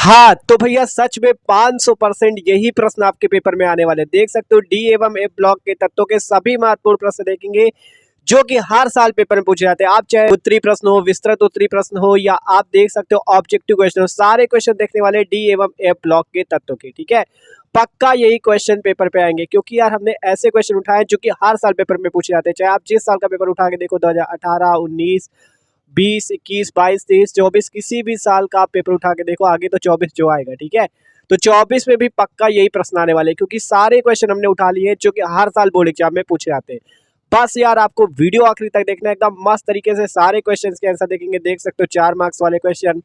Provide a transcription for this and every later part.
हाँ तो भैया सच में 500% यही प्रश्न आपके पेपर में आने वाले। देख सकते हो डी एवं एफ ब्लॉक के तत्वों के सभी महत्वपूर्ण प्रश्न देखेंगे जो कि हर साल पेपर में पूछे जाते हैं। आप चाहे उत्तरी प्रश्न हो, विस्तृत उत्तरी प्रश्न हो, या आप देख सकते हो ऑब्जेक्टिव क्वेश्चन हो, सारे क्वेश्चन देखने वाले डी एवं एफ ब्लॉक के तत्वों के। ठीक है, पक्का यही क्वेश्चन पेपर पे आएंगे क्योंकि यार हमने ऐसे क्वेश्चन उठाए जो कि हर साल पेपर में पूछे जाते हैं। चाहे आप जिस साल का पेपर उठा के देखो, 2018, 19, 20, 21, 22, 23, 24, किसी भी साल का आप पेपर उठा के देखो, आगे तो 24 जो आएगा। ठीक है, तो 24 में भी पक्का यही प्रश्न आने वाले क्योंकि सारे क्वेश्चन हमने उठा लिए जो कि हर साल बोर्ड एग्जाम में पूछे जाते हैं। बस यार आपको वीडियो आखिरी तक देखना है, एकदम मस्त तरीके से सारे क्वेश्चंस के आंसर देखेंगे। देख सकते हो 4 मार्क्स वाले क्वेश्चन,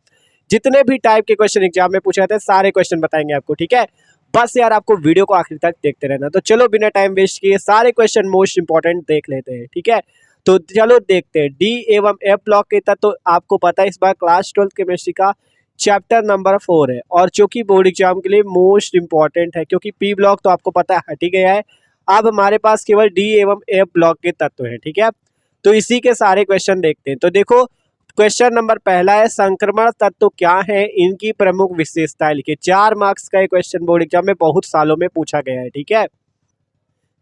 जितने भी टाइप के क्वेश्चन एग्जाम में पूछे जाते हैं सारे क्वेश्चन बताएंगे आपको। ठीक है, बस यार आपको वीडियो को आखिरी तक देखते रहना। तो चलो बिना टाइम वेस्ट किए सारे क्वेश्चन मोस्ट इंपॉर्टेंट देख लेते हैं। ठीक है, तो चलो देखते हैं डी एवं एफ ब्लॉक के तत्व। तो आपको पता है इस बार क्लास 12 केमिस्ट्री का चैप्टर नंबर 4 है और जो कि बोर्ड एग्जाम के लिए मोस्ट इंपॉर्टेंट है क्योंकि पी ब्लॉक तो आपको पता है हट ही गया है। अब हमारे पास केवल डी एवं एफ ब्लॉक के तत्व हैं। ठीक है, तो इसी के सारे क्वेश्चन देखते हैं। तो देखो क्वेश्चन नंबर पहला है, संक्रमण तत्व क्या है, इनकी प्रमुख विशेषताएं लिखिए। 4 मार्क्स का ये क्वेश्चन बोर्ड एग्जाम में बहुत सालों में पूछा गया है। ठीक है,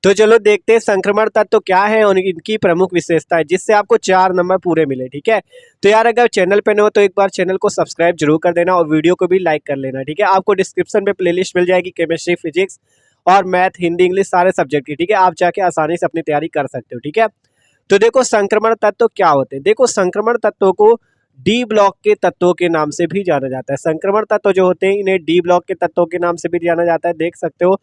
तो चलो देखते हैं संक्रमण तत्व क्या है और इनकी प्रमुख विशेषताएं, जिससे आपको 4 नंबर पूरे मिले। ठीक है, तो यार अगर चैनल पे न हो तो एक बार चैनल को सब्सक्राइब जरूर कर देना और वीडियो को भी लाइक कर लेना। ठीक है, आपको डिस्क्रिप्शन में प्लेलिस्ट मिल जाएगी केमिस्ट्री, फिजिक्स और मैथ, हिंदी, इंग्लिश सारे सब्जेक्ट की। ठीक है, आप जाके आसानी से अपनी तैयारी कर सकते हो। ठीक है, तो देखो संक्रमण तत्व क्या होते हैं। देखो संक्रमण तत्वों को डी ब्लॉक के तत्वों के नाम से भी जाना जाता है। संक्रमण तत्व जो होते हैं इन्हें डी ब्लॉक के तत्वों के नाम से भी जाना जाता है। देख सकते हो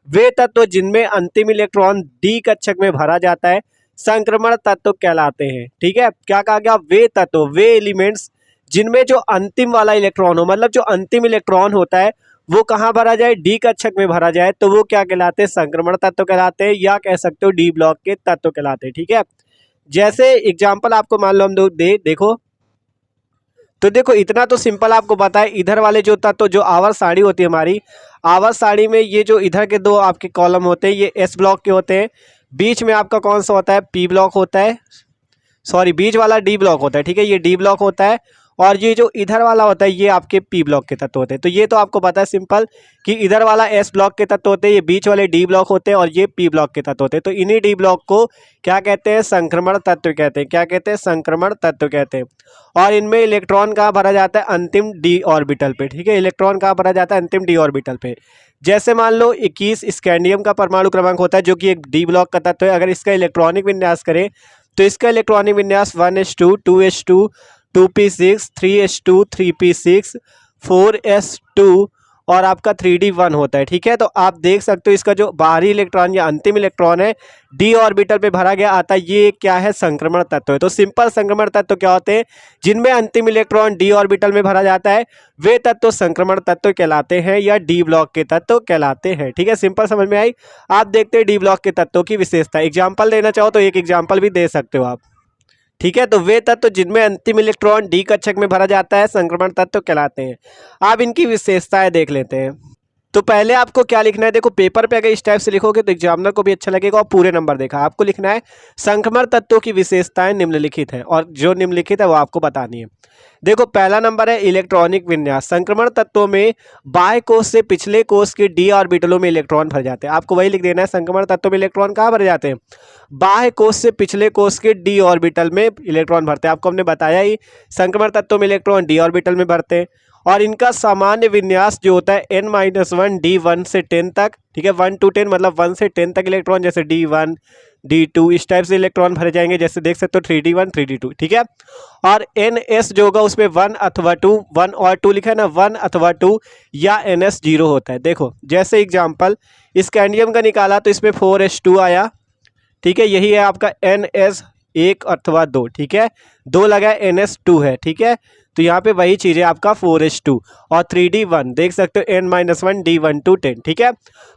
वे तत्व जिनमें अंतिम इलेक्ट्रॉन डी कक्षक में भरा जाता है संक्रमण तत्व कहलाते हैं। ठीक है, क्या कहा गया, वे तत्व, वे एलिमेंट्स जिनमें जो अंतिम वाला इलेक्ट्रॉन हो, मतलब जो अंतिम इलेक्ट्रॉन होता है वो कहाँ भरा जाए, डी कक्षक में भरा जाए, तो वो क्या कहलाते हैं, संक्रमण तत्व कहलाते हैं, या कह सकते हो डी ब्लॉक के तत्व कहलाते हैं। ठीक है, जैसे एग्जाम्पल आपको मान लो हम देखो, तो देखो इतना तो सिंपल आपको पता है। इधर वाले जो तत्व, जो आवर्त सारणी होती है हमारी, आवर्त सारणी में ये जो इधर के 2 आपके कॉलम होते हैं ये एस ब्लॉक के होते हैं। बीच में आपका कौन सा होता है, पी ब्लॉक होता है, सॉरी बीच वाला डी ब्लॉक होता है। ठीक है, ये डी ब्लॉक होता है और ये जो इधर वाला होता है ये आपके पी ब्लॉक के तत्व होते हैं। तो ये तो आपको पता है सिंपल कि इधर वाला एस ब्लॉक के तत्व होते हैं, ये बीच वाले डी ब्लॉक होते हैं और ये पी ब्लॉक के तत्व होते हैं। तो इन्हीं डी ब्लॉक को क्या कहते हैं, संक्रमण तत्व कहते हैं। क्या कहते हैं, संक्रमण तत्व कहते हैं। और इनमें इलेक्ट्रॉन कहाँ भरा जाता है, अंतिम डी ऑर्बिटल पे। ठीक है, इलेक्ट्रॉन कहाँ भरा जाता है, अंतिम डी ऑर्बिटल पे। जैसे मान लो 21 स्कैंडियम का परमाणु क्रमांक होता है जो कि एक डी ब्लॉक का तत्व है। अगर इसका इलेक्ट्रॉनिक विन्यास करें तो इसका इलेक्ट्रॉनिक विन्यास 1s2, 2s2, 2p6, 3s2, 3p6, 4s2 और आपका 3d1 होता है। ठीक है, तो आप देख सकते हो इसका जो बाहरी इलेक्ट्रॉन या अंतिम इलेक्ट्रॉन है डी ऑर्बिटल पे भरा गया आता है, ये क्या है, संक्रमण तत्व है। तो सिंपल संक्रमण तत्व क्या होते हैं, जिनमें अंतिम इलेक्ट्रॉन डी ऑर्बिटल में भरा जाता है वे तत्व संक्रमण तत्व कहलाते हैं या डी ब्लॉक के तत्व कहलाते हैं। ठीक है, सिंपल समझ में आई। आप देखते हैं डी ब्लॉक के तत्वों की विशेषता। एग्जाम्पल देना चाहो तो एक एग्जाम्पल भी दे सकते हो आप। ठीक है, तो वे तत्व जिनमें अंतिम इलेक्ट्रॉन डी कक्षक में भरा जाता है संक्रमण तत्व कहलाते हैं। आप इनकी विशेषताएं देख लेते हैं। तो पहले आपको क्या लिखना है, देखो पेपर पे अगर इस टाइप से लिखोगे तो एग्जामिनर को भी अच्छा लगेगा और पूरे नंबर देखा। आपको लिखना है संक्रमण तत्वों की विशेषताएं निम्नलिखित है और जो निम्नलिखित है वो आपको बतानी है। देखो पहला नंबर है इलेक्ट्रॉनिक विन्यास। संक्रमण तत्वों में बाह्य कोश से पिछले कोश के डी ऑर्बिटलों में इलेक्ट्रॉन भर जाते हैं। आपको वही लिख देना है, संक्रमण तत्वों में इलेक्ट्रॉन कहाँ भर जाते हैं, बाह्य कोश से पिछले कोश के डी ऑर्बिटल में इलेक्ट्रॉन भरते हैं। आपको हमने बताया ही संक्रमण तत्वों में इलेक्ट्रॉन डी ऑर्बिटल में भरते हैं और इनका सामान्य विन्यास जो होता है n-1 d1 से 10 तक। ठीक है, 1 to 10 मतलब 1 से 10 तक इलेक्ट्रॉन, जैसे d1 d2 इस टाइप से इलेक्ट्रॉन भरे जाएंगे। जैसे देख सकते हो 3d1 3d2। ठीक है, और ns जो होगा उसमें 1 अथवा 2, 1 और 2 लिखा है ना, 1 अथवा 2 या ns 0 होता है। देखो जैसे एग्जाम्पल स्कैंडियम का निकाला तो इसमें 4s2 आया। ठीक है, यही है आपका ns 1 अथवा 2। ठीक है, 2 लगा ns 2 है। ठीक है, तो यहाँ पे वही चीज़ है आपका 4s2 और 3d1 देख सकते हो n-1 d1 to 10। ठीक है,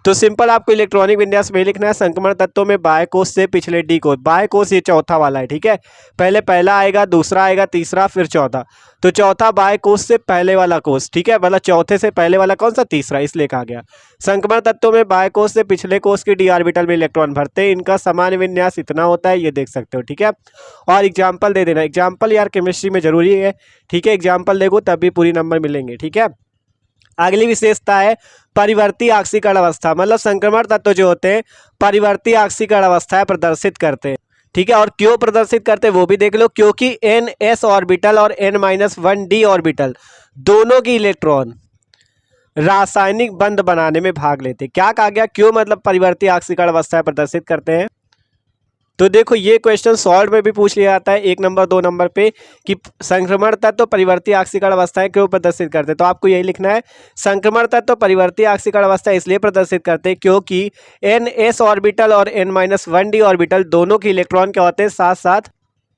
तो सिंपल आपको इलेक्ट्रॉनिक विन्यास में लिखना है संक्रमण तत्वों में बाह्य कोश से पिछले डी कोश। बाह्य कोश ये चौथा वाला है। ठीक है, पहले पहला आएगा, दूसरा आएगा, तीसरा, फिर चौथा। तो चौथा बाह्य कोश से पहले वाला कोश। ठीक है, मतलब चौथे से पहले वाला कौन सा, तीसरा, इसलिए कहा गया। संक्रमण तत्वों में बाह्य कोश से पिछले कोश के डी ऑर्बिटल में इलेक्ट्रॉन भरते हैं। इनका सामान्य विन्यास इतना होता है, ये देख सकते हो। ठीक है, और एग्जाम्पल दे देना। एग्जाम्पल यार केमिस्ट्री में जरूरी है। ठीक है, एग्जाम्पल देखो तब भी पूरी नंबर मिलेंगे। ठीक है, अगली विशेषता है परिवर्ती ऑक्सीकरण अवस्था, मतलब संक्रमण तत्व जो होते हैं परिवर्ती ऑक्सीकरण अवस्था प्रदर्शित करते हैं। ठीक है, और क्यों प्रदर्शित करते हैं वो भी देख लो, क्योंकि n s ऑर्बिटल और n-1d ऑर्बिटल दोनों की इलेक्ट्रॉन रासायनिक बंध बनाने में भाग लेते हैं। क्या कहा गया, क्यों मतलब परिवर्ती ऑक्सीकरण अवस्था प्रदर्शित करते हैं। तो देखो ये क्वेश्चन सॉल्व में भी पूछ लिया जाता है 1 नंबर 2 नंबर पे कि संक्रमण तत्व परिवर्ती ऑक्सीकरण अवस्थाएं क्यों प्रदर्शित करते हैं। तो आपको यही लिखना है, संक्रमण तत्व परिवर्ती ऑक्सीकरण अवस्था इसलिए प्रदर्शित करते हैं क्योंकि n-s ऑर्बिटल और n-1d ऑर्बिटल दोनों के इलेक्ट्रॉन क्या होते हैं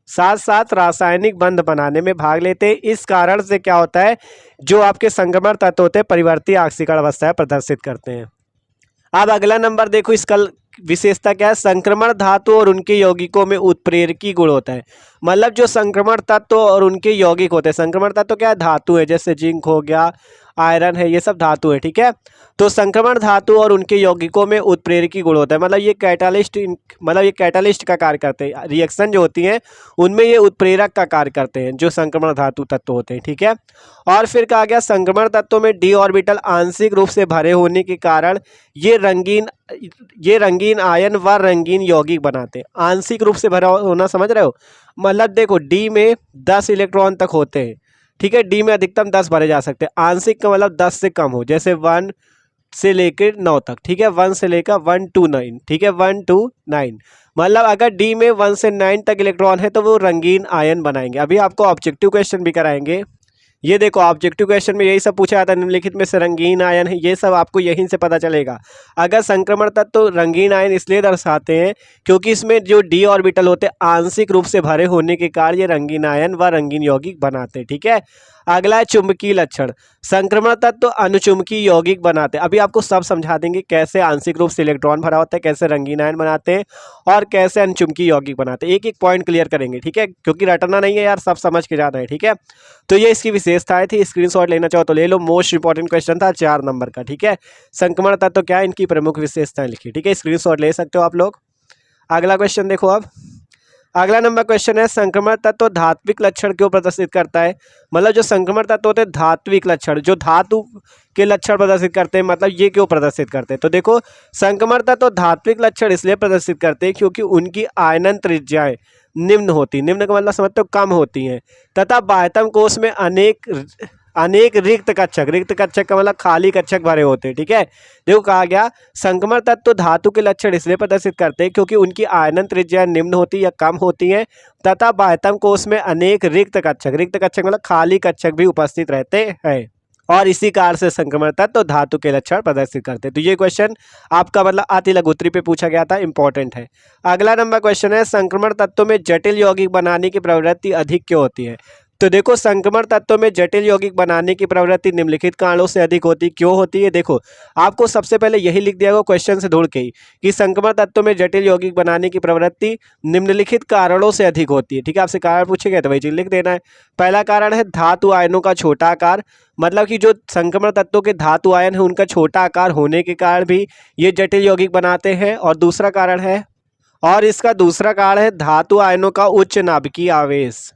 साथ साथ रासायनिक बंध बनाने में भाग लेते हैं। इस कारण से क्या होता है, जो आपके संक्रमण तत्व होते हैं परिवर्ती ऑक्सीकरण अवस्थाएं प्रदर्शित करते हैं। अब अगला नंबर देखो, इसका विशेषता क्या है, संक्रमण धातु और उनके यौगिकों में उत्प्रेरकी गुण होता है। मतलब जो संक्रमण तत्व और उनके यौगिक होते हैं, संक्रमण तत्व क्या है, धातु है, जैसे जिंक हो गया, आयरन है, ये सब धातु है। ठीक है, तो संक्रमण धातु और उनके यौगिकों में उत्प्रेरकी गुण होता है, मतलब ये कैटालिस्ट का कार्य करते हैं। रिएक्शन जो होती हैं उनमें ये उत्प्रेरक का कार्य करते हैं, जो संक्रमण धातु तत्व होते हैं। ठीक है, और फिर कहा गया संक्रमण तत्वों में डी ऑर्बिटल आंशिक रूप से भरे होने के कारण ये रंगीन आयन व रंगीन यौगिक बनाते हैं। आंशिक रूप से भरा होना समझ रहे हो, मतलब देखो डी में 10 इलेक्ट्रॉन तक होते हैं। ठीक है, डी में अधिकतम 10 भरे जा सकते हैं। आंशिक का मतलब 10 से कम हो, जैसे 1 से लेकर 9 तक। ठीक है, 1 से लेकर 1 to 9। ठीक है, 1 to 9 मतलब अगर डी में 1 से 9 तक इलेक्ट्रॉन है तो वो रंगीन आयन बनाएंगे। अभी आपको ऑब्जेक्टिव क्वेश्चन भी कराएंगे। ये देखो ऑब्जेक्टिव क्वेश्चन में यही सब पूछा जाता है, निम्नलिखित में से रंगीन आयन है, ये सब आपको यहीं से पता चलेगा। अगर संक्रमण तत्व तो रंगीन आयन इसलिए दर्शाते हैं क्योंकि इसमें जो डी ऑर्बिटल होते हैं आंशिक रूप से भरे होने के कारण ये रंगीन आयन व रंगीन यौगिक बनाते हैं। ठीक है, अगला है चुंबकीय लक्षण, संक्रमण तत्व तो अनुचुंबकीय यौगिक बनाते हैं। अभी आपको सब समझा देंगे, कैसे आंशिक रूप से इलेक्ट्रॉन भरा होता है, कैसे रंगीन आयन बनाते हैं और कैसे अनुचुंबकीय यौगिक बनाते हैं। एक एक पॉइंट क्लियर करेंगे। ठीक है, क्योंकि रटना नहीं है यार, सब समझ के जाना है। ठीक है, तो ये इसकी विशेषताएं थी, स्क्रीनशॉट लेना चाहो तो ले लो। मोस्ट इंपॉर्टेंट क्वेश्चन था 4 नंबर का। ठीक है, संक्रमण तत्व क्या है, इनकी प्रमुख विशेषताएं लिखी। ठीक है, स्क्रीनशॉट ले सकते हो आप लोग। अगला क्वेश्चन देखो, अब अगला नंबर क्वेश्चन है संक्रमण तत्व धात्विक लक्षण क्यों प्रदर्शित करता है। मतलब जो संक्रमण तत्व होते हैं धात्विक लक्षण, जो धातु के लक्षण प्रदर्शित करते हैं, मतलब ये क्यों प्रदर्शित करते हैं। तो देखो संक्रमण तत्व धात्विक लक्षण इसलिए प्रदर्शित करते हैं क्योंकि उनकी आयनन त्रिज्याएं निम्न होती, निम्न का मतलब समझते हो कम होती हैं, तथा बाह्यतम कोश में अनेक रिक्त कक्षक का मतलब खाली कक्षक भरे होते हैं। ठीक है, देखो कहा गया संक्रमण तत्व धातु के लक्षण इसलिए प्रदर्शित करते हैं क्योंकि उनकी आयनन त्रिज्या निम्न होती या कम होती है, तथा बाह्यतम कोश में अनेक रिक्त कक्षक मतलब खाली कक्षक भी उपस्थित रहते हैं, और इसी कारण से संक्रमण तत्व धातु के लक्षण प्रदर्शित करते हैं। तो ये क्वेश्चन आपका मतलब अति लघुत्तरी पे पूछा गया था, इंपॉर्टेंट है। अगला नंबर क्वेश्चन है संक्रमण तत्वों में जटिल यौगिक बनाने की प्रवृत्ति अधिक क्यों होती है। तो देखो संक्रमण तत्वों में जटिल यौगिक बनाने की प्रवृत्ति निम्नलिखित कारणों से अधिक होती, क्यों होती है। देखो आपको सबसे पहले यही लिख दिया गया क्वेश्चन से ढूंढ के ही कि संक्रमण तत्वों में जटिल यौगिक बनाने की प्रवृत्ति निम्नलिखित कारणों से अधिक होती है। ठीक है, आपसे कारण पूछेंगे तो वही चीज लिख देना है। पहला कारण है धातु आयनों का छोटा आकार, मतलब कि जो संक्रमण तत्वों के धातु आयन है उनका छोटा आकार होने के कारण भी ये जटिल यौगिक बनाते हैं। और दूसरा कारण है धातु आयनों का उच्च नाभिकीय आवेश।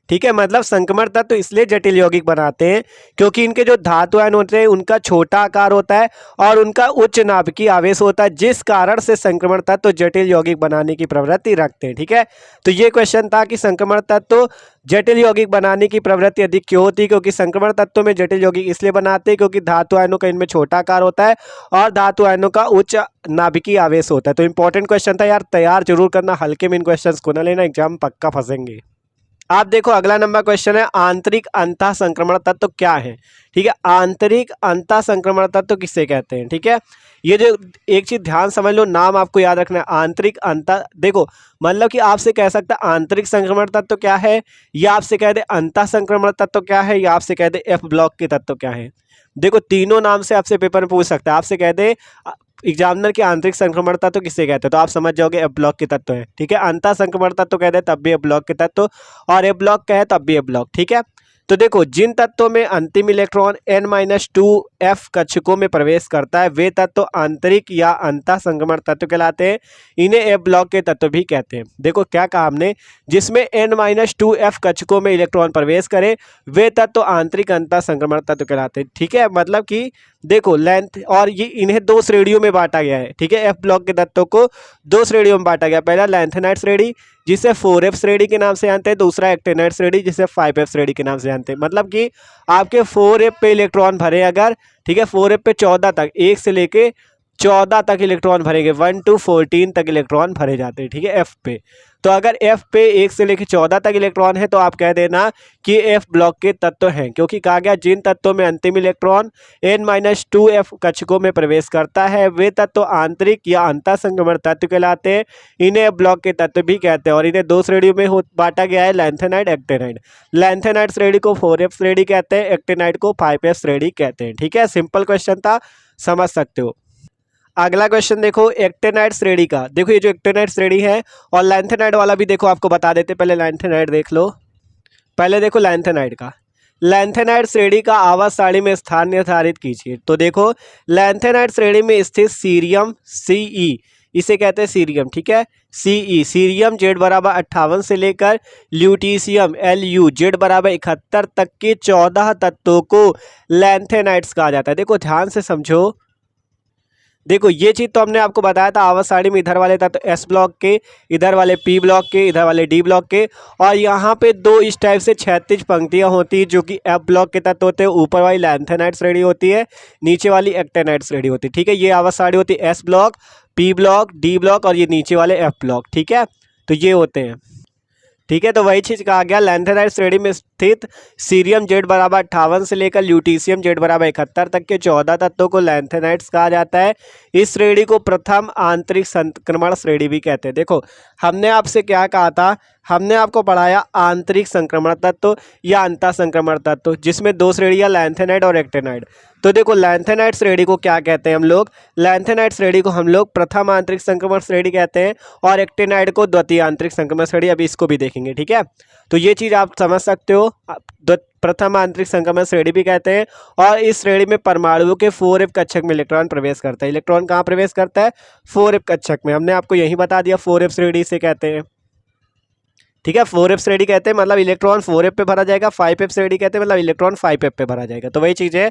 ठीक है, मतलब संक्रमण तत्व इसलिए जटिल यौगिक बनाते हैं क्योंकि इनके जो धातु आयन होते हैं उनका छोटा आकार होता है और उनका उच्च नाभिकीय आवेश होता है, जिस कारण से संक्रमण तत्व जटिल यौगिक बनाने की प्रवृत्ति रखते हैं। ठीक है, तो ये क्वेश्चन था कि संक्रमण तत्व जटिल यौगिक बनाने की प्रवृत्ति अधिक क्यों होती है। क्योंकि संक्रमण तत्वों में जटिल यौगिक इसलिए बनाते हैं क्योंकि धातु आयनों का इनमें छोटा आकार होता है और धातु आयनों का उच्च नाभिकीय आवेश होता है। तो इंपॉर्टेंट क्वेश्चन था यार, तैयार जरूर करना, हल्के में इन क्वेश्चन को ना लेना, एग्जाम पक्का फंसेंगे। आप देखो अगला नंबर क्वेश्चन है आंतरिक अंतः संक्रमण तत्व क्या है। ठीक है, आंतरिक अंतः संक्रमण तत्व किसे कहते हैं। ठीक है, ये जो एक चीज ध्यान समझ लो, नाम आपको याद रखना है आंतरिक अंतः। देखो मतलब कि आपसे कह सकता है आंतरिक संक्रमण तत्व क्या है, या आपसे कह दे अंतः संक्रमण तत्व क्या है, या आपसे कह दे एफ ब्लॉक के तत्व क्या है। देखो तीनों नाम से आपसे पेपर में पूछ सकता है। आपसे कह दे एग्जामिनर के आंतरिक संक्रमण तत्व किसे कहते हैं, तो आप समझ जाओगे एफ ब्लॉक के तत्व है। ठीक है, अंतः संक्रमण तत्व कहते हैं तब भी एफ ब्लॉक के तत्व, और एफ ब्लॉक कहे तब भी एफ ब्लॉक। ठीक है, तो देखो जिन तत्वों में अंतिम इलेक्ट्रॉन n-2f कक्षकों में प्रवेश करता है वे तत्व आंतरिक या अंतः संक्रमण तत्व कहलाते हैं। इन्हें एफ ब्लॉक के तत्व भी कहते हैं। देखो क्या कहा हमने, जिसमें n-2f कक्षकों में इलेक्ट्रॉन प्रवेश करे वे तत्व आंतरिक अंतः संक्रमण तत्व कहलाते हैं। ठीक है, मतलब कि देखो लेंथ, और ये इन्हें दो श्रेणियों में बांटा गया है। ठीक है, एफ ब्लॉक के तत्वों को दो श्रेणियों में बांटा गया। पहला लैंथेनाइड श्रेणी जिसे 4f श्रेणी के नाम से जानते हैं, दूसरा एक्टिनाइड श्रेणी जिसे 5f श्रेणी के नाम से जानते हैं। मतलब कि आपके 4f पे इलेक्ट्रॉन भरे अगर, ठीक है, 4f पे 14 तक, 1 से लेके 14 तक इलेक्ट्रॉन भरेंगे, 1 to 14 तक इलेक्ट्रॉन भरे जाते हैं। ठीक है, एफ पे। तो अगर एफ पे 1 से लेकर 14 तक इलेक्ट्रॉन है तो आप कह देना कि एफ ब्लॉक के तत्व हैं, क्योंकि कहा गया जिन तत्वों में अंतिम इलेक्ट्रॉन n-2f कक्षकों में प्रवेश करता है वे तत्व आंतरिक या अंतः संक्रमण तत्व कहलाते हैं। इन्हें एफ ब्लॉक के तत्व भी कहते हैं और इन्हें दो श्रेणियों में बांटा गया है, लैंथेनाइड, एक्टिनाइड। लैंथेनाइड श्रेणी को 4f श्रेणी कहते हैं, एक्टिनाइड को 5f श्रेणी कहते हैं। ठीक है, सिंपल क्वेश्चन था, समझ सकते हो। अगला क्वेश्चन देखो एक्टिनाइड श्रेणी का। देखो ये जो एक्टिनाइड श्रेणी है और लैंथेनाइड वाला भी देखो आपको बता देते, पहले लैंथेनाइड देख लो। पहले देखो लैंथेनाइड का, लैंथेनाइड श्रेणी का आवर्त सारणी में स्थान निर्धारित कीजिए। तो देखो लैंथेनाइड श्रेणी में स्थित सीरियम Ce, इसे कहते हैं सीरियम। ठीक है, Ce, सीरियम Z बराबर 58 से लेकर ल्यूटीशियम Lu Z बराबर 71 तक के 14 तत्वों को लैंथेनाइड्स कहा जाता है। देखो ध्यान से समझो, देखो ये चीज तो हमने आपको बताया था, आवर्त सारणी में इधर वाले तत्व एस ब्लॉक के, इधर वाले पी ब्लॉक के, इधर वाले डी ब्लॉक के, और यहाँ पे दो इस टाइप से क्षैतिज पंक्तियाँ होती है जो कि एफ ब्लॉक के तत्व होते हैं। ऊपर वाली लैंथेनाइड श्रेणी होती है, नीचे वाली एक्टिनाइड श्रेणी होती है। ठीक है, ये आवर्त सारणी होती है S block, P block, D block और ये नीचे वाले एफ ब्लॉक। ठीक है, तो ये होते हैं। ठीक है, तो वही चीज कहा गया लैंथेनाइड श्रेणी में स्थित सीरियम Z बराबर 58 से लेकर ल्यूटीशियम Z बराबर 71 तक के 14 तत्वों को लैंथेनाइड्स कहा जाता है। इस श्रेणी को प्रथम आंतरिक संक्रमण श्रेणी भी कहते हैं। देखो हमने आपसे क्या कहा था, हमने आपको पढ़ाया आंतरिक संक्रमण तत्व या अंतः संक्रमण तत्व, जिसमें दो श्रेणियां लैंथेनाइड और एक्टिनाइड। तो देखो लैंथेनाइड श्रेणी को क्या कहते हैं हम लोग, लैंथेनाइड श्रेणी को हम लोग प्रथम आंतरिक संक्रमण श्रेणी कहते हैं और एक्टिनाइड को द्वितीय आंतरिक संक्रमण श्रेणी। अभी इसको भी देखेंगे। ठीक है, तो ये चीज़ आप समझ सकते हो, प्रथम आंतरिक संक्रमण श्रेणी भी कहते हैं। और इस श्रेणी में परमाणुओं के 4f कक्षक में इलेक्ट्रॉन प्रवेश करता है। इलेक्ट्रॉन कहाँ प्रवेश करता है, 4f कक्षक में। हमने आपको यही बता दिया, 4f श्रेणी से कहते हैं। ठीक है, 4f श्रेणी कहते हैं मतलब इलेक्ट्रॉन 4f पे भरा जाएगा, 5f श्रेणी कहते हैं मतलब इलेक्ट्रॉन 5f पे भरा जाएगा। तो वही चीज़ है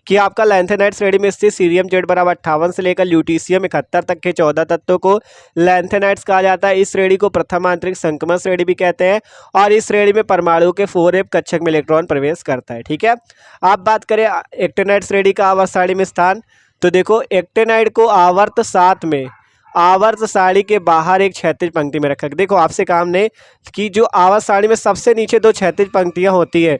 कि आपका लैंथेनाइड श्रेणी में स्थित सीरियम Z बराबर 58 से लेकर ल्यूटीशियम 71 तक के 14 तत्वों को लैंथेनाइड्स कहा जाता है। इस श्रेणी को प्रथम आंतरिक संक्रमण श्रेणी भी कहते हैं और इस श्रेणी में परमाणु के 4f कक्षक में इलेक्ट्रॉन प्रवेश करता है। ठीक है, आप बात करें एक्टिनाइड श्रेणी का आवर्त सारणी में स्थान, तो देखो एक्टिनाइड को आवर्त 7 में, आवर्त सारणी के बाहर एक क्षैतिज पंक्ति में रखा। देखो आपसे काम ने कि जो आवर्त सारणी में सबसे नीचे दो क्षैतिज पंक्तियां होती है,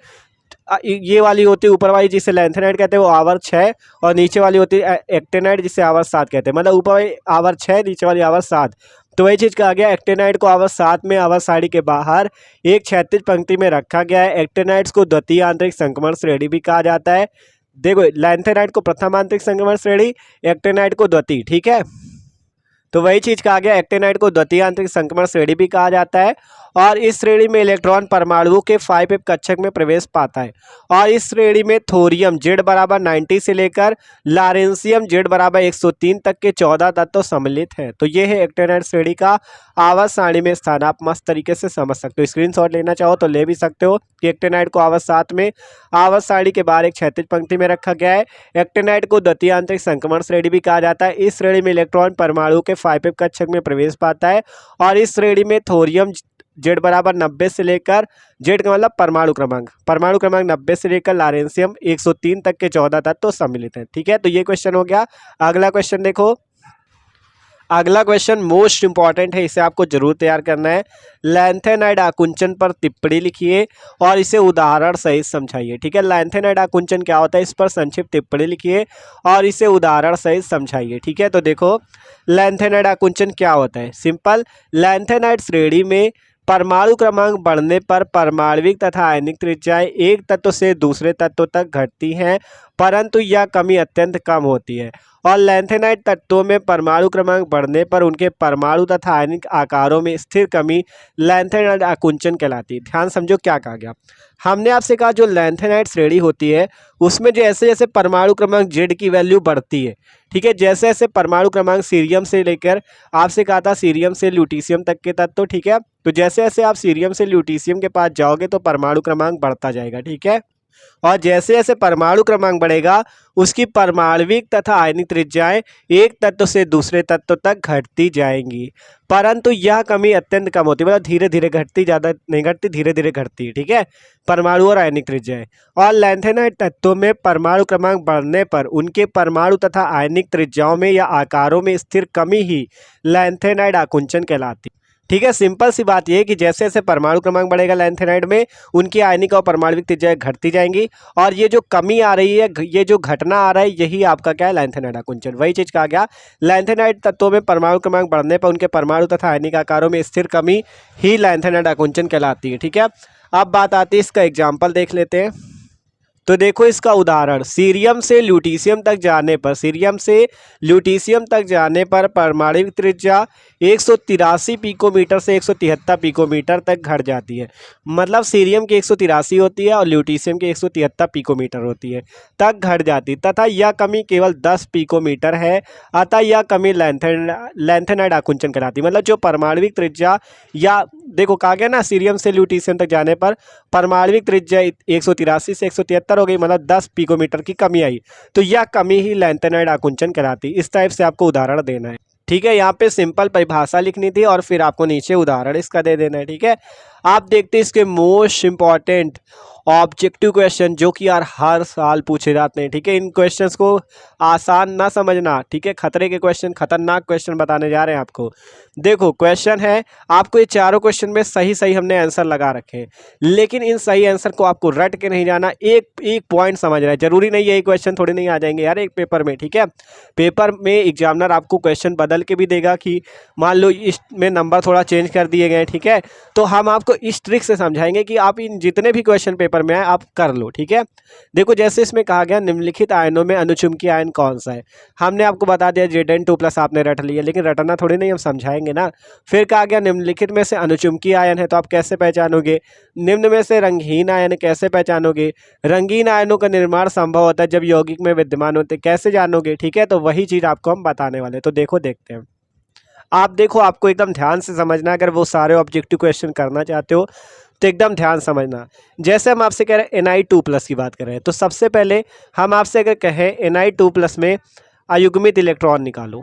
ये वाली होती है ऊपर वाली जिसे लैंथेनाइड कहते हैं वो आवर्त 6, और नीचे वाली होती है एक्टिनाइड जिसे आवर्त 7 कहते हैं। मतलब ऊपर वाली आवर्त 6, नीचे वाली आवर्त 7। तो वही चीज़ कहा गया, एक्टिनाइड को आवर्त 7 में आवर्त सारणी के बाहर एक क्षैतिज पंक्ति में रखा गया है। एक्टिनाइड्स को द्वितीय आंतरिक संक्रमण श्रेणी भी कहा जाता है। देखो लैंथेनाइड को प्रथम आंतरिक संक्रमण श्रेणी, एक्टिनाइड को द्वितीय। ठीक है, तो वही चीज कहा गया, एक्टिनाइड को द्वितीय आंतरिक संक्रमण श्रेणी भी कहा जाता है और इस श्रेणी में इलेक्ट्रॉन परमाणुओं के 5f कक्षक में प्रवेश पाता है। और इस श्रेणी में थोरियम Z बराबर 90 से लेकर लॉरेंशियम Z बराबर 103 तक के 14 तत्व सम्मिलित हैं। तो ये है एक्टिनाइड श्रेणी का आवर्त सारणी में स्थान। आप मस्त तरीके से समझ सकते हो, स्क्रीनशॉट लेना चाहो तो ले भी सकते हो कि एक्टिनाइड को आवर्त 7 में आवर्त सारणी के बाहर एक क्षैतिज पंक्ति में रखा गया है। एक्टिनाइड को द्वितीय आंतरिक संक्रमण श्रेणी भी कहा जाता है। इस श्रेणी में इलेक्ट्रॉन परमाणु के 5f कक्षक में प्रवेश पाता है और इस श्रेणी में थोरियम Z बराबर 90 से लेकर, Z का मतलब परमाणु क्रमांक 90 से लेकर लॉरेंशियम 103 तक के 14 तत्व सम्मिलित हैं। ठीक है, तो ये क्वेश्चन हो गया। अगला क्वेश्चन देखो, अगला क्वेश्चन मोस्ट इंपॉर्टेंट है, इसे आपको जरूर तैयार करना है। लैंथेनाइड आकुंचन पर टिप्पणी लिखिए और इसे उदाहरण सहित समझाइए। ठीक है, लैंथेनाइड आकुंचन क्या होता है, इस पर संक्षिप्त टिप्पणी लिखिए और इसे उदाहरण सहित समझाइए। ठीक है, तो देखो लैंथेनाइड आकुंचन क्या होता है, सिंपल, लैंथेनाइड श्रेणी में परमाणु क्रमांक बढ़ने पर परमाणविक तथा आयनिक त्रिज्याएं एक तत्व से दूसरे तत्व तक घटती हैं। परंतु यह कमी अत्यंत कम होती है। और लैंथेनाइड तत्वों में परमाणु क्रमांक बढ़ने पर उनके परमाणु तथा आयनिक आकारों में स्थिर कमी लैंथेनाइड आकुंचन कहलाती है। ध्यान समझो क्या कहा गया। हमने आपसे कहा जो लैंथेनाइड श्रेणी होती है उसमें जैसे जैसे परमाणु क्रमांक जेड की वैल्यू बढ़ती है, ठीक है, जैसे जैसे परमाणु क्रमांक सीरियम से लेकर आपसे कहा था सीरियम से ल्यूटीशियम तक के तत्व, ठीक है, तो जैसे जैसे आप सीरियम से ल्यूटीशियम के पास जाओगे तो परमाणु क्रमांक बढ़ता जाएगा, ठीक है। और जैसे जैसे परमाणु क्रमांक बढ़ेगा उसकी परमाणविक तथा आयनिक त्रिज्याएं एक तत्व से दूसरे तत्व तक घटती जाएंगी, परंतु यह कमी अत्यंत कम होती है, मतलब धीरे धीरे घटती, ज़्यादा नहीं घटती, धीरे धीरे घटती है, ठीक है, परमाणु और आयनिक त्रिज्याएं। और लैंथेनाइड तत्वों में परमाणु क्रमांक बढ़ने पर उनके परमाणु तथा आयनिक त्रिज्याओं में या आकारों में स्थिर कमी ही लैंथेनाइड आकुंचन कहलाती है, ठीक है। सिंपल सी बात यह है कि जैसे जैसे परमाणु क्रमांक बढ़ेगा लैंथेनाइड में उनकी आयनिक और परमाणविक त्रिज्याएं घटती जाएंगी, और ये जो कमी आ रही है, ये जो घटना आ रहा है, यही आपका क्या है, लैंथेनाइड आकुंचन। वही चीज कहा गया, लैंथेनाइड तत्वों में परमाणु क्रमांक बढ़ने पर उनके परमाणु तथा आयनिक आकारों में स्थिर कमी ही लैंथेनाइड आकुंचन कहलाती है, ठीक है। अब बात आती है, इसका एग्जाम्पल देख लेते हैं। तो देखो इसका उदाहरण, सीरियम से ल्यूटीशियम तक जाने पर, सीरियम से ल्यूटीशियम तक जाने पर परमाणविक त्रिज्या 183 पिकोमीटर से 173 पिकोमीटर तक घट जाती है। मतलब सीरियम की 183 होती है और ल्यूटीशियम की 173 पिकोमीटर होती है, तक घट जाती है, तथा यह कमी केवल 10 पिकोमीटर है। अतः यह कमी लैंथेनाइड आकुंचन कराती है। मतलब जो परमाणविक त्रिज्या, या देखो कहा गया ना सीरियम से ल्यूटीशियम तक जाने पर परमाणविक त्रिज्या 183 से 173 हो गई, मतलब 10 पिकोमीटर की कमी आई, तो यह कमी ही लैंथेनाइड आकुंचन कहलाती है। इस टाइप से आपको उदाहरण देना है, ठीक है। यहाँ पे सिंपल परिभाषा लिखनी थी और फिर आपको नीचे उदाहरण इसका दे देना है, ठीक है। आप देखते हैं इसके मोस्ट इंपॉर्टेंट ऑब्जेक्टिव क्वेश्चन जो कि यार हर साल पूछे जाते हैं, ठीक है। इन क्वेश्चंस को आसान ना समझना, ठीक है, खतरे के क्वेश्चन, खतरनाक क्वेश्चन बताने जा रहे हैं आपको। देखो क्वेश्चन है, आपको ये चारों क्वेश्चन में सही सही हमने आंसर लगा रखे हैं, लेकिन इन सही आंसर को आपको रट के नहीं जाना, एक एक पॉइंट समझना है। जरूरी नहीं यही क्वेश्चन थोड़ी नहीं आ जाएंगे यार एक पेपर में, ठीक है। पेपर में एग्जामिनर आपको क्वेश्चन बदल के भी देगा कि मान लो इसमें नंबर थोड़ा चेंज कर दिए गए, ठीक है, तो हम आपको इस ट्रिक से समझाएंगे कि आप इन जितने भी क्वेश्चन पेपर में आए आप कर लो, ठीक है। देखो जैसे इसमें कहा गया निम्नलिखित आयनों में अनुचुंबकीय आयन कौन सा है, हमने आपको बता दिया Zn2+ आपने रट लिया, लेकिन रटना थोड़ी नहीं, हम समझाएंगे ना। फिर कहा गया निम्नलिखित में से अनुचुंबकीय आयन है, तो आप कैसे पहचानोगे। निम्न में से रंगहीन आयन कैसे पहचानोगे। रंगीन आयनों का निर्माण संभव होता है जब यौगिक में विद्यमान होते, कैसे जानोगे, ठीक है। तो वही चीज आपको हम बताने वाले, तो देखो देखते हैं। आप देखो आपको एकदम ध्यान से समझना, अगर वो सारे ऑब्जेक्टिव क्वेश्चन करना चाहते हो तो एकदम ध्यान समझना। जैसे हम आपसे कह रहे हैं Ni2+ की बात कर रहे हैं, तो सबसे पहले हम आपसे अगर कहें Ni2+ में अयुग्मित इलेक्ट्रॉन निकालो,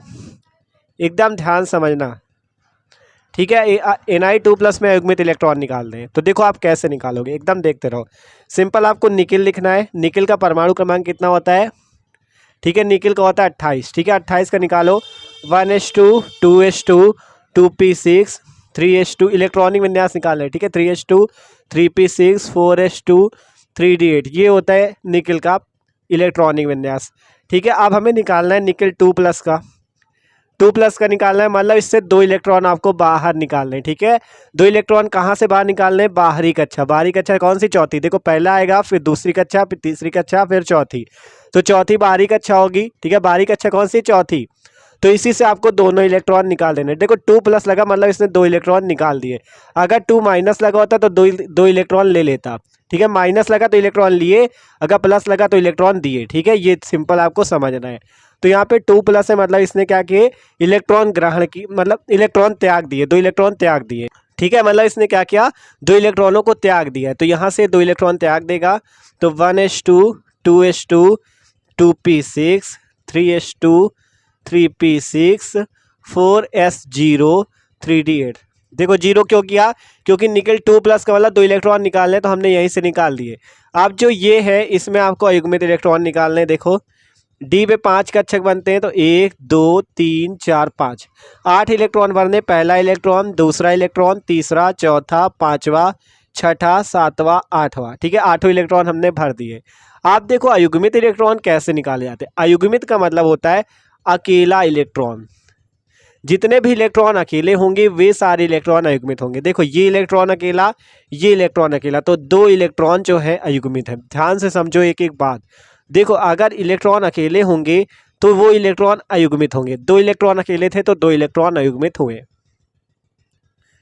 एकदम ध्यान समझना, ठीक है। Ni2+ में अयुग्मित इलेक्ट्रॉन निकाल दें, तो देखो आप कैसे निकालोगे, एकदम देखते रहो। सिंपल आपको निकिल लिखना है, निकिल का परमाणु क्रमांक कितना होता है, ठीक है, निकिल का होता है 28, ठीक है, 28 का निकालो। 1s2 2s2 2p6 3s2, electronic विन्यास निकाल है, ठीक है, 3s2 3p6 4s2 3d8, ये होता है निकिल का इलेक्ट्रॉनिक विन्यास, ठीक है। अब हमें निकालना है निकिल 2+ का, 2+ का निकालना है, मतलब इससे 2 इलेक्ट्रॉन आपको बाहर निकालने हैं, ठीक है। 2 इलेक्ट्रॉन कहाँ से बाहर निकालने हैं, बाहरी कक्षा। बाहरी कक्षा कौन सी, चौथी। देखो पहला आएगा, फिर दूसरी कक्षा, फिर तीसरी कक्षा, फिर चौथी, तो चौथी बाहरी कक्षा होगी, ठीक है। बाहरी कक्षा कौन सी, चौथी, तो इसी से आपको दोनों इलेक्ट्रॉन निकाल देने। देखो 2+ लगा मतलब इसने 2 इलेक्ट्रॉन निकाल दिए। अगर 2- लगा होता तो दो इलेक्ट्रॉन ले लेता, ठीक है। माइनस लगा तो इलेक्ट्रॉन लिए, अगर प्लस लगा तो इलेक्ट्रॉन दिए, ठीक है। ये सिंपल आपको समझना है। तो यहाँ पे 2+ है, मतलब इसने क्या किए, इलेक्ट्रॉन ग्रहण की, मतलब इलेक्ट्रॉन त्याग दिए, 2 इलेक्ट्रॉन त्याग दिए, ठीक है। मतलब इसने क्या किया, 2 इलेक्ट्रॉनों को त्याग दिया, तो यहाँ से 2 इलेक्ट्रॉन त्याग देगा, तो 1s2 2s2 2p6 3s2 3p6 4s0 3d8। देखो 0 क्यों किया, क्योंकि निकल 2+ का मतलब 2 इलेक्ट्रॉन निकालने, तो हमने यहीं से निकाल दिए। अब जो ये है इसमें आपको अयुग्मित इलेक्ट्रॉन निकालने, देखो डी पे 5 कक्षक बनते हैं, तो 1 2 3 4 5 8 इलेक्ट्रॉन भरने, पहला इलेक्ट्रॉन, दूसरा इलेक्ट्रॉन, तीसरा, चौथा, पांचवा, छठा, सातवां, आठवां, ठीक है। 8 इलेक्ट्रॉन हमने भर दिए। आप देखो अयुग्मित इलेक्ट्रॉन कैसे निकाले जाते हैं। अयुग्मित का मतलब होता है अकेला इलेक्ट्रॉन, जितने भी इलेक्ट्रॉन अकेले होंगे वे सारे इलेक्ट्रॉन अयुग्मित होंगे। देखो ये इलेक्ट्रॉन अकेला, ये इलेक्ट्रॉन अकेला, तो 2 इलेक्ट्रॉन जो है अयुग्मित है। ध्यान से समझो एक एक बात, देखो अगर इलेक्ट्रॉन अकेले होंगे तो वो इलेक्ट्रॉन अयुग्मित होंगे, 2 इलेक्ट्रॉन अकेले थे तो 2 इलेक्ट्रॉन अयुग्मित हुए।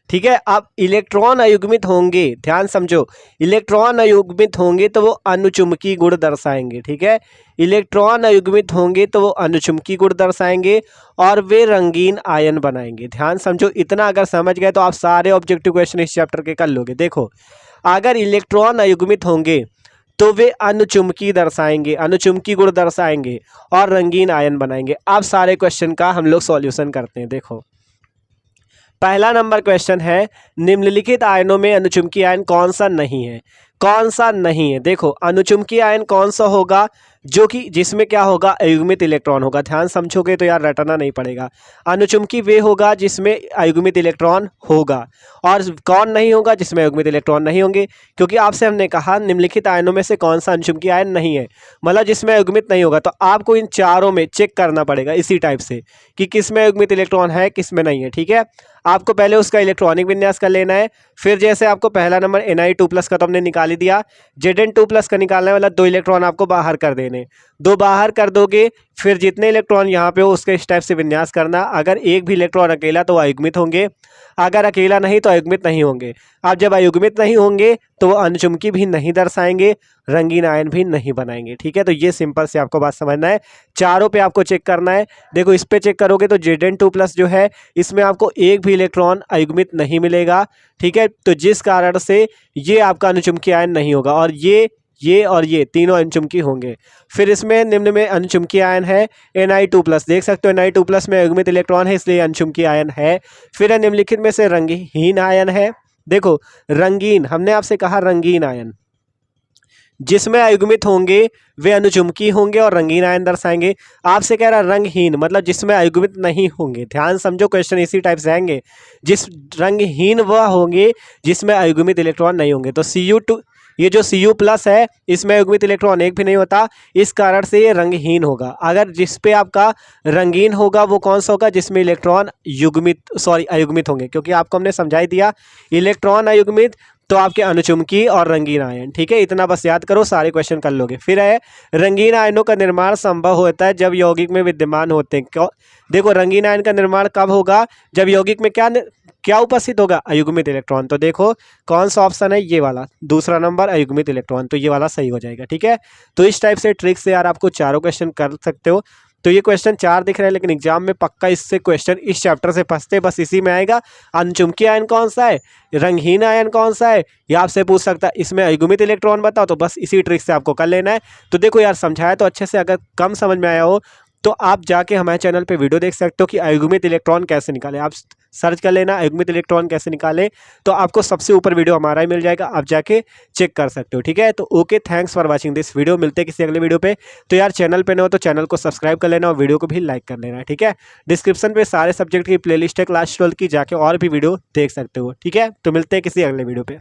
ठीक है, अब इलेक्ट्रॉन अयुग्मित होंगे, ध्यान समझो, इलेक्ट्रॉन अयुग्मित होंगे तो वो अनुचुंबकीय गुण दर्शाएंगे। ठीक है, इलेक्ट्रॉन अयुग्मित होंगे तो वो अनुचुंबकीय गुण दर्शाएंगे और वे रंगीन आयन बनाएंगे। ध्यान समझो, इतना अगर समझ गए तो आप सारे ऑब्जेक्टिव क्वेश्चन इस चैप्टर के कर लोगे। देखो अगर इलेक्ट्रॉन अयुग्मित होंगे तो वे अनुचुंबकीय दर्शाएंगे, अनुचुंबकीय गुण दर्शाएंगे और रंगीन आयन बनाएंगे। अब सारे क्वेश्चन का हम लोग सॉल्यूशन करते हैं। देखो पहला नंबर क्वेश्चन है, निम्नलिखित आयनों में अनुचुंबकीय आयन कौन सा नहीं है? कौन सा नहीं है? देखो अनुचुंबकीय आयन कौन सा होगा जो कि जिसमें क्या होगा, अयुग्मित इलेक्ट्रॉन होगा। ध्यान समझोगे तो यार रटना नहीं पड़ेगा। अनुचुंबकीय वे होगा जिसमें अयुग्मित इलेक्ट्रॉन होगा, और कौन नहीं होगा? जिसमें अयुग्मित इलेक्ट्रॉन नहीं होंगे, क्योंकि आपसे हमने कहा निम्नलिखित आयनों में से कौन सा अनुचुंबकीय आयन नहीं है, मतलब जिसमें अयुग्मित नहीं होगा। तो आपको इन चारों में चेक करना पड़ेगा इसी टाइप से कि किस में अयुग्मित इलेक्ट्रॉन है, किस में नहीं है। ठीक है, आपको पहले उसका इलेक्ट्रॉनिक विन्यास कर लेना है। फिर जैसे आपको पहला नंबर Na2+ का तो हमने निकाल ही दिया, Zn2+ का निकालने वाला 2 इलेक्ट्रॉन आपको बाहर कर देने, 2 बाहर कर दोगे, फिर जितने इलेक्ट्रॉन यहाँ पे हो उसके इस टाइप से विन्यास करना। अगर एक भी इलेक्ट्रॉन अकेला तो अयुग्मित होंगे, अगर अकेला नहीं तो अयुग्मित नहीं होंगे। अब जब अयुग्मित नहीं होंगे तो वो अनुचुंबकीय भी नहीं दर्शाएंगे, रंगीन आयन भी नहीं बनाएंगे। ठीक है, तो ये सिंपल से आपको बात समझना है। चारों पे आपको चेक करना है। देखो इस पे चेक करोगे तो Zn2+ जो है इसमें आपको एक भी इलेक्ट्रॉन अयुग्मित नहीं मिलेगा। ठीक है, तो जिस कारण से ये आपका अनुचुंबकीय आयन नहीं होगा, और ये और ये तीनों अनुचुंबकीय होंगे। फिर इसमें निम्न में अनुचुंबकीय आयन है Na2+, देख सकते हो Na2+ में अयुग्मित इलेक्ट्रॉन है इसलिए अनुचुंबकीय आयन है। फिर निम्नलिखित में से रंगहीन आयन है। देखो रंगीन, हमने आपसे कहा रंगीन आयन जिसमें अयुग्मित होंगे वे अनुचुंबकीय होंगे और रंगीन आयन दर्शाएंगे। आपसे कह रहा रंगहीन मतलब जिसमें अयुग्मित नहीं होंगे। ध्यान समझो, क्वेश्चन इसी टाइप से आएंगे। जिस रंगहीन वह होंगे जिसमें अयुग्मित इलेक्ट्रॉन नहीं होंगे। तो Cu2, ये जो Cu+ है इसमें अयुग्मित इलेक्ट्रॉन एक भी नहीं होता, इस कारण से ये रंगहीन होगा। अगर जिस पे आपका रंगीन होगा वो कौन सा होगा? जिसमें इलेक्ट्रॉन अयुग्मित होंगे, क्योंकि आपको हमने समझाई दिया इलेक्ट्रॉन अयुग्मित तो आपके अनुचुंबकीय और रंगीन आयन। ठीक है, इतना बस याद करो, सारे क्वेश्चन कर लोगे। फिर है रंगीन आयनों का निर्माण संभव होता है जब यौगिक में विद्यमान होते हैं। क्यों? देखो रंगीन आयन का निर्माण कब होगा? जब यौगिक में क्या उपस्थित होगा? अयुग्मित इलेक्ट्रॉन। तो देखो कौन सा ऑप्शन है? ये वाला, दूसरा नंबर अयुग्मित इलेक्ट्रॉन, तो ये वाला सही हो जाएगा। ठीक है, तो इस टाइप से ट्रिक से यार आपको चारों क्वेश्चन कर सकते हो। तो ये क्वेश्चन 4 दिख रहे हैं, लेकिन एग्जाम में पक्का इससे क्वेश्चन इस चैप्टर से फंसते बस इसी में आएगा। अनुचुंबकीय आयन कौन सा है, रंगहीन आयन कौन सा है, ये आपसे पूछ सकता है। इसमें अयुग्मित इलेक्ट्रॉन बताओ, तो बस इसी ट्रिक से आपको कर लेना है। तो देखो यार समझाया तो अच्छे से, अगर कम समझ में आया हो तो आप जाके हमारे चैनल पे वीडियो देख सकते हो कि अयुग्मित इलेक्ट्रॉन कैसे निकाले। आप सर्च कर लेना अयुग्मित इलेक्ट्रॉन कैसे निकाले, तो आपको सबसे ऊपर वीडियो हमारा ही मिल जाएगा, आप जाके चेक कर सकते हो। ठीक है, तो okay, thanks for watching this video. मिलते हैं किसी अगले वीडियो पे। तो यार चैनल पे न हो तो चैनल को सब्सक्राइब कर लेना और वीडियो को भी लाइक कर लेना। ठीक है, डिस्क्रिप्शन पे सारे सब्जेक्ट की प्लेलिस्ट है क्लास 12 की, जाके और भी वीडियो देख सकते हो। ठीक है, तो मिलते हैं किसी अगले वीडियो पे।